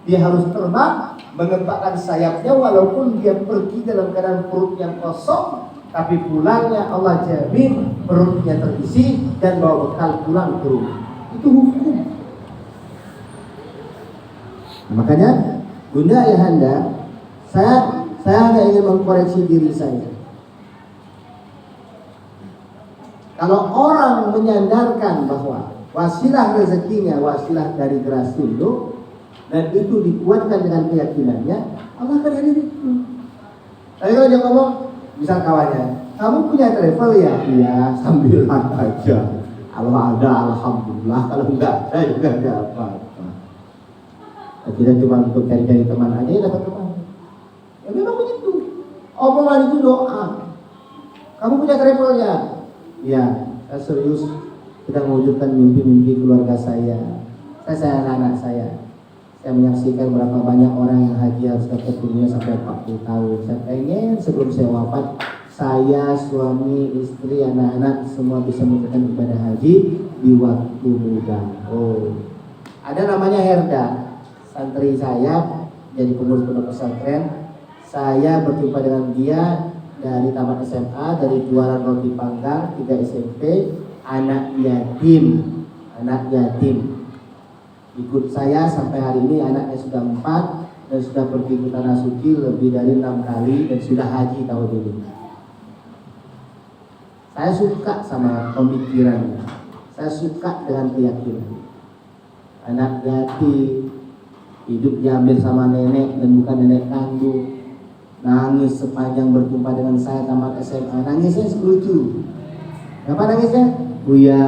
Dia harus terbang, mengepakkan sayapnya walaupun dia pergi dalam keadaan perut yang kosong, tapi pulangnya Allah jamin perutnya terisi dan bawa bekal pulang ke rumah. Itu hukum. Nah, makanya Bunda Ayahanda, saya hanya ingin mengkoreksi diri saya. Kalau orang menyandarkan bahwa wasilah rezekinya wasilah dari Grasindo dan itu dikuatkan dengan keyakinannya, Allah akan hadir itu. Tapi kalau dia ngomong, misal kawannya, kamu punya travel ya? Iya, sambilan aja. Kalau ada, alhamdulillah. Kalau enggak ada juga enggak apa-apa. Tidak cuma untuk cari-cari teman aja, ya dapat teman. Ya memang begitu. Omongan itu doa. Kamu punya travel ya? Iya, saya serius sedang mewujudkan mimpi-mimpi keluarga saya. Saya sayang anak saya. Saya menyaksikan berapa banyak orang yang haji harus dapat dunia sampai 40 tahun. Saya pengen sebelum saya wafat, saya, suami, istri, anak-anak semua bisa melakukan ibadah haji di waktu muda. Oh, ada namanya Herda, santri saya, jadi pengurus pondok pesantren. Saya berjumpa dengan dia dari tamat SMA, dari jualan roti panggang, 3 SMP, anak yatim. Ikut saya sampai hari ini anaknya sudah 4 dan sudah pergi ke tanah suci lebih dari 6 kali dan sudah haji tahun ini. Saya suka sama pemikirannya, saya suka dengan keyakinan. Anak yatim, hidup diambil sama nenek dan bukan nenek kandung, nangis sepanjang berjumpa dengan saya tamat SMA. Nangisnya lucu. Kenapa nangisnya? Buya,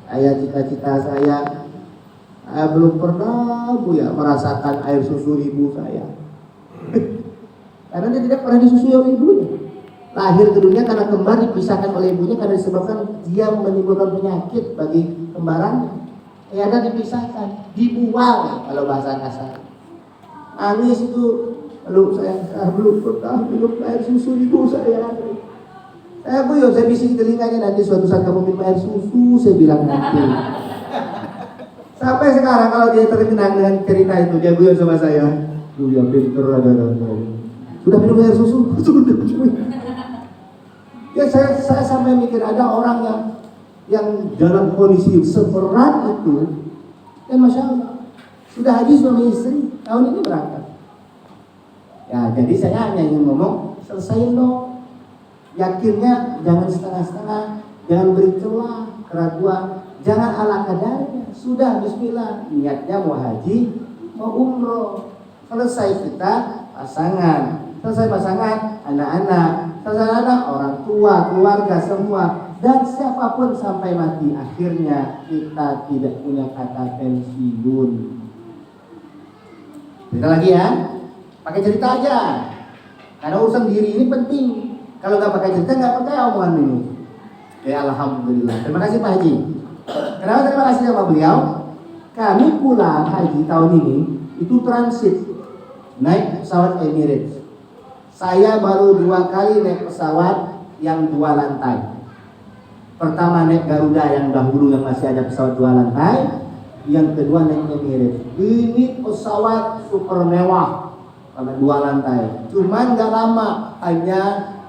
saya cita-cita saya belum pernah Buya merasakan air susu ibu saya. Karena dia tidak pernah disusui oleh ibunya. Lahir ke dunia karena kembar dipisahkan oleh ibunya karena disebabkan dia menimbulkan penyakit bagi kembarannya. Ya ada dipisahkan, dibuang kalau bahasa kasar. Nangis itu, lalu saya belum pernah minum air susu ibu saya. Buya, saya bising telinganya, nanti suatu saat kamu minum air susu, saya bilang nanti. Sampai sekarang kalau dia terkenang dengan cerita itu, dia guyon sama saya, Buya pinter ada. Sudah minum air susu? Sudah. Ya saya sampai mikir ada orang yang dalam kondisi seberat itu, dan masya Allah sudah haji suami istri tahun ini berangkat. Ya jadi saya hanya ingin ngomong, selesaiin dong. Yakinnya jangan setengah-setengah, jangan beri celah, keraguan, jangan ala kadarnya. Sudah bismillah, niatnya mau haji, mau umroh. Selesai kita pasangan, selesai pasangan anak-anak, selesai anak orang tua, keluarga semua, dan siapapun sampai mati. Akhirnya kita tidak punya kata pensiun. Cerita lagi ya, pakai cerita aja. Karena urusan diri ini penting. Kalau nggak pakai cerita nggak percaya omongan ini. Ya alhamdulillah. Terima kasih Pak Haji. Kenapa terima kasih sama beliau? Kami pulang haji tahun ini itu transit naik pesawat Emirates. Saya baru 2 kali naik pesawat yang 2 lantai. Pertama naik Garuda yang dahulu yang masih ada pesawat 2 lantai. Yang kedua naik Emirates. Ini pesawat super mewah karena 2 lantai. Cuman nggak lama, hanya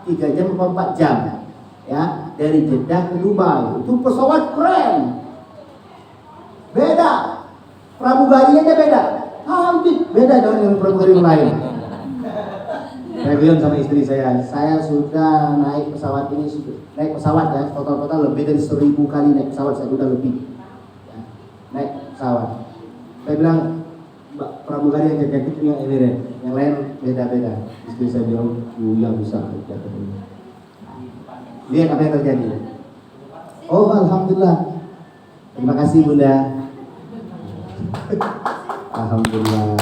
3 jam atau 4 jam. Ya, dari Jeddah ke Dubai. Itu pesawat keren. Beda. Pramugarinya beda. Hampir beda dengan pramugari lain. Saya bilang sama istri saya sudah naik pesawat ini, naik pesawat ya, total lebih dari 1000 kali naik pesawat, saya sudah lebih ya, naik pesawat. Saya bilang, Mbak pramugari yang jaga itu yang ini deh, yang lain beda-beda. Istri saya bilang, ya bisa aja. Lihat apa yang terjadi. Oh alhamdulillah, terima kasih Bunda. Alhamdulillah.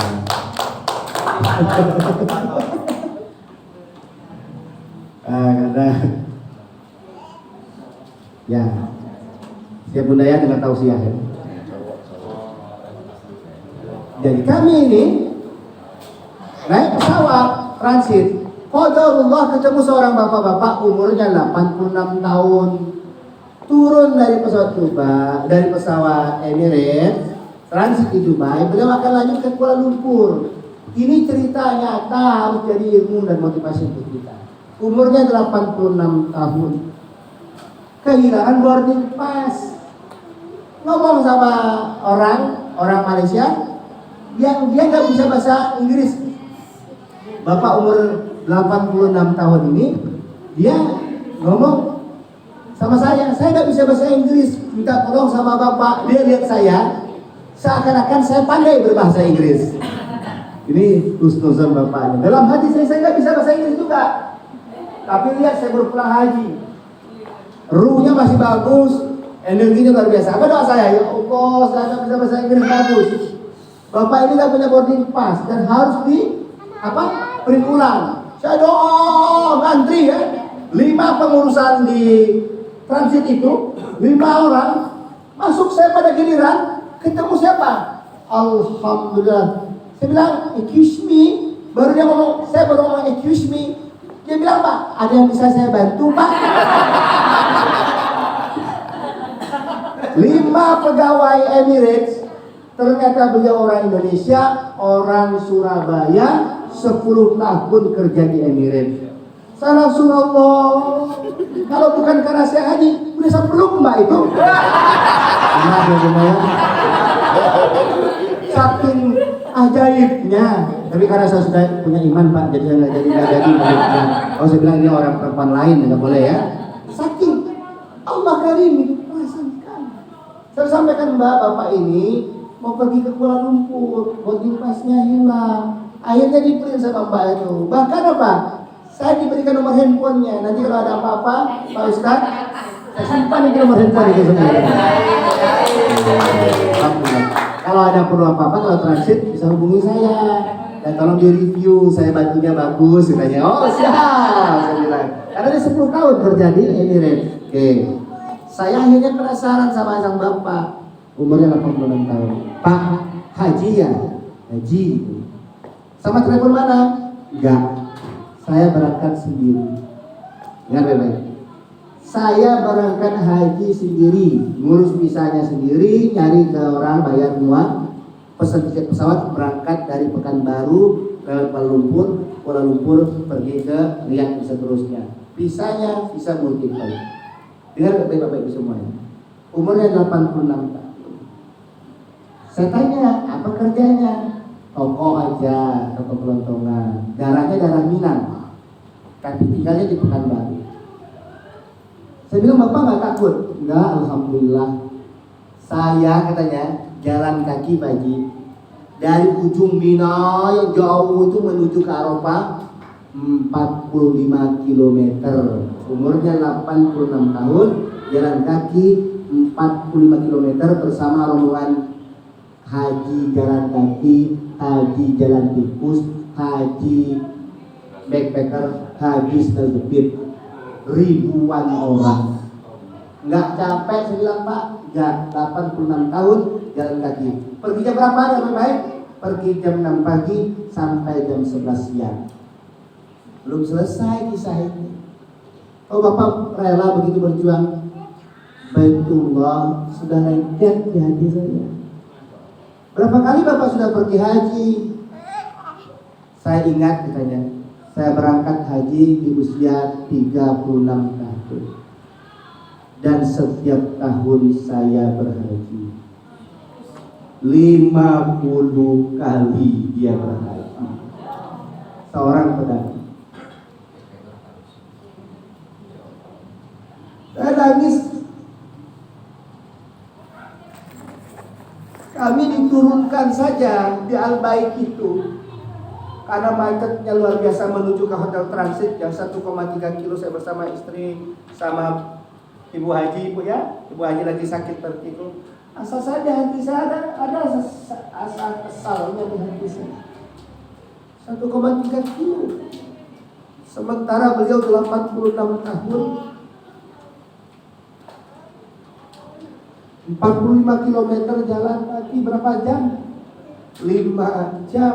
Karena ya siap Bunda ya dengan tausiah ya. Jadi kami ini naik pesawat transit. Qadarullah ketemu seorang bapak-bapak umurnya 86 tahun. Turun dari pesawat Emirates, transit di Dubai, beliau akan lanjut ke Kuala Lumpur. Ini cerita nyata, harus jadi ilmu dan motivasi untuk kita. Umurnya 86 tahun, kehilangan boarding pass. Ngomong sama orang Malaysia yang dia nggak bisa bahasa Inggris. Bapak umur 86 tahun ini, dia ngomong sama saya nggak bisa bahasa Inggris, minta tolong sama bapak. Dia lihat saya, seakan-akan saya pandai berbahasa Inggris. Ini husnuzon bapaknya. Dalam hati saya nggak bisa bahasa Inggris juga. Tapi lihat saya baru pulang haji, ruhnya masih bagus, energinya luar biasa. Apa doa saya? Ya Allah, saya nggak bisa bahasa Inggris bagus. Bapak ini nggak punya boarding pass dan harus print ulang. Saya doa ngantri ya. 5 pengurusan di transit itu, 5 orang masuk, saya pada giliran ketemu siapa? Alhamdulillah. Saya bilang excuse me, baru dia ngomong, saya baru ngomong excuse me. Dia bilang, Pak, ada yang bisa saya bantu, Pak? 5 pegawai Emirates, ternyata beliau orang Indonesia, orang Surabaya, 10 tahun kerja di Emirates. Saya langsung, Allah, kalau bukan karena saya haji, udah saya peluk Mbak itu. Nah, bagaimana? Saking ajaibnya. Tapi karena saya sudah punya iman Pak, jadi saya nggak jadi. Oh, saya bilang ini orang perempuan lain, nggak boleh ya. Saking Allah karim itu perasaan sekali. Saya sampaikan Mbak, Bapak ini mau pergi ke Kuala Lumpur, boarding pass-nya hilang. Akhirnya di-print sama Mbak itu. Bahkan apa? Saya diberikan nomor handphonenya. Nanti kalau ada apa-apa, Pak Ustadz, saya simpan itu nomor handphone itu sendiri. Kalau ada perlu apa-apa, kalau transit bisa hubungi saya. Dan tolong di review, saya bantunya bagus. Katanya, oh siap, saya bilang. Karena dia 10 tahun kerja di Emirates. Oke. Saya akhirnya penasaran sama sang bapak, umurnya 86 tahun. Pak, haji ya? Haji. Sama travel mana? Enggak. Saya berangkat sendiri. Ingat baik-baik. Saya berangkat haji sendiri, ngurus visanya sendiri, nyari ke orang, bayar semua, pesan tiket pesawat, berangkat dari Pekanbaru ke Kuala Lumpur pergi ke Riyadh seterusnya. Visanya visa multiple. Dengar baik-baik semuanya. Umurnya 86 tahun. Saya tanya, apa kerjanya? Toko aja, toko kelontongan. Darahnya darah Minang, tapi tinggalnya di Pekanbaru. Saya bilang, Bapak nggak takut? Enggak, Alhamdulillah. Saya katanya jalan kaki pagi dari ujung Mina yang jauh itu menuju ke Arafah 45 km. Umurnya 86 tahun, jalan kaki 45 km bersama rombongan haji jalan kaki, haji jalan tikus, haji backpacker, haji sandal jepit. Ribuan orang. Nggak capek, saya bilang Pak. Nggak, 86 tahun jalan kaki. Pergi jam berapa? Jam baik? Pergi jam 6 pagi sampai jam 11 siang. Belum selesai kisah ini. Oh, Bapak rela begitu berjuang. Baitullah sudah lengket di hati saya. Berapa kali Bapak sudah pergi haji? Saya ingat katanya, saya berangkat haji di usia 36 tahun. Dan setiap tahun saya berhaji. 50 kali dia berhaji. Seorang pedagang. Saya nangis. Kami diturunkan saja di Al-Baik itu. Karena macetnya luar biasa menuju ke hotel transit yang 1,3 kilo. Saya bersama istri sama ibu haji, ibu ya. Ibu haji lagi sakit vertigo. Asal saja hati saya ada asa kesalnya di hati saya. 1,3 kilo. Sementara beliau 86 tahun. 45 km jalan kaki berapa jam? 5 jam.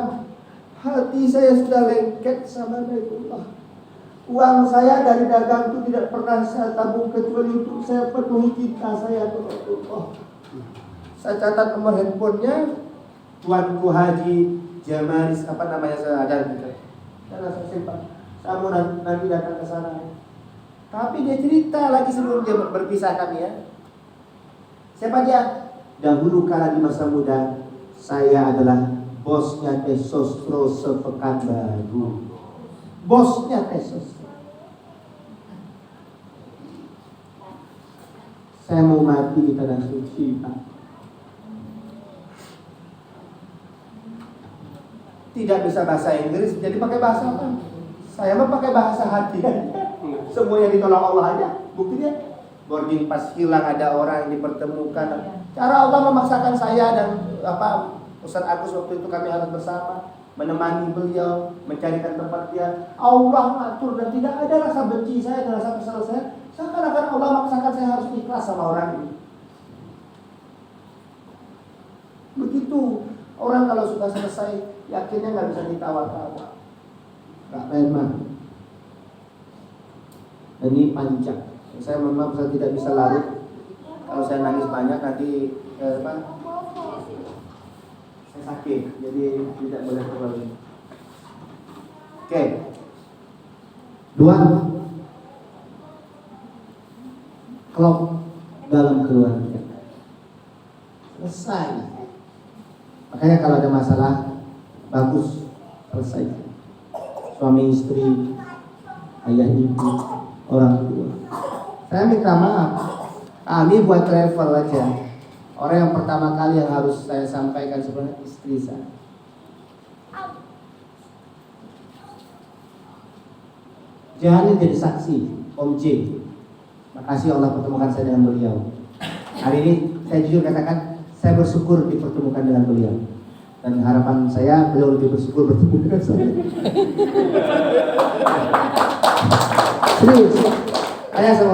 Hati saya sudah lengket sama Baitullah. Uang saya dari dagang itu tidak pernah saya tabung kecuali untuk saya penuhi cinta saya kepada Allah. Saya catat nomor handphonenya, Tuanku Haji Jamalis, apa namanya, saya ada gitu. Saya simpan. Saya mau nanti datang ke sana. Tapi dia cerita lagi sebelum dia berpisah kami ya. Siapa dia? Dahulu kala di masa muda, saya adalah bosnya Tesosro Sepekanbaru. Bosnya Tesosro. Saya mau mati di tanah suci, Pak. Tidak bisa bahasa Inggris, jadi pakai bahasa apa? Saya mah pakai bahasa hati. Semuanya ditolong Allah aja. Buktinya boarding pas hilang, ada orang yang dipertemukan. Cara Allah memaksakan saya dan Ustaz Agus waktu itu kami harus bersama menemani beliau, mencarikan tempat dia. Allah ngatur dan tidak ada rasa benci saya dan rasa kesal saya. Seakan-akan Allah memaksakan saya harus ikhlas sama orang ini. Begitu orang kalau sudah selesai, yakinnya nggak bisa ditawar-tawar. Nggak main-main. Ini panjang. Saya mohon maaf, saya tidak bisa larut. Kalau saya nangis banyak nanti saya sakit, jadi tidak boleh terlalu. Oke. 2. Klop dalam keluarga. Selesai. Makanya kalau ada masalah, bagus selesai. Suami istri, ayah ibu, orang tua. Saya minta maaf, kami buat travel aja. Orang yang pertama kali yang harus saya sampaikan sebenarnya istri saya. Jangan jadi saksi, Om J. Makasih Allah pertemukan saya dengan beliau. Hari ini saya jujur katakan, saya bersyukur dipertemukan dengan beliau. Dan harapan saya beliau lebih bersyukur bertemu dengan saya. Serius, saya sama